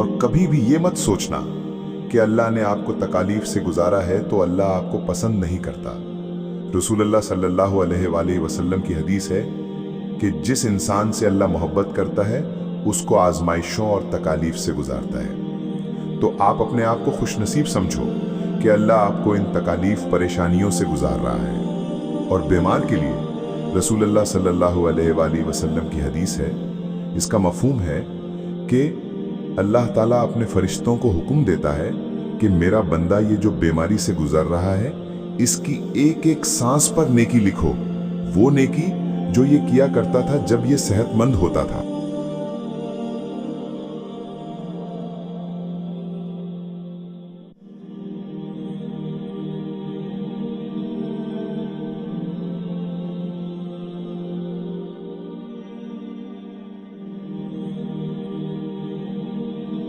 और कभी भी ये मत सोचना कि अल्लाह ने आपको तकालीफ से गुजारा है तो अल्लाह आपको पसंद नहीं करता। रसूलुल्लाह सल्लल्लाहु अलैहि वसल्लम की हदीस है कि जिस इंसान से अल्लाह मोहब्बत करता है उसको आजमाइशों और तकालीफ से गुजारता है। तो आप अपने आप को खुशनसीब समझो कि अल्लाह आपको इन तकालीफ परेशानियों से गुजार रहा है। और बीमार के लिए रसूलुल्लाह सल्लल्लाहु अलैहि वसल्लम की हदीस है, इसका मफहूम है कि अल्लाह ताला अपने फरिश्तों को हुक्म देता है कि मेरा बंदा ये जो बीमारी से गुजर रहा है इसकी एक एक सांस पर नेकी लिखो, वो नेकी जो ये किया करता था जब ये सेहतमंद होता था।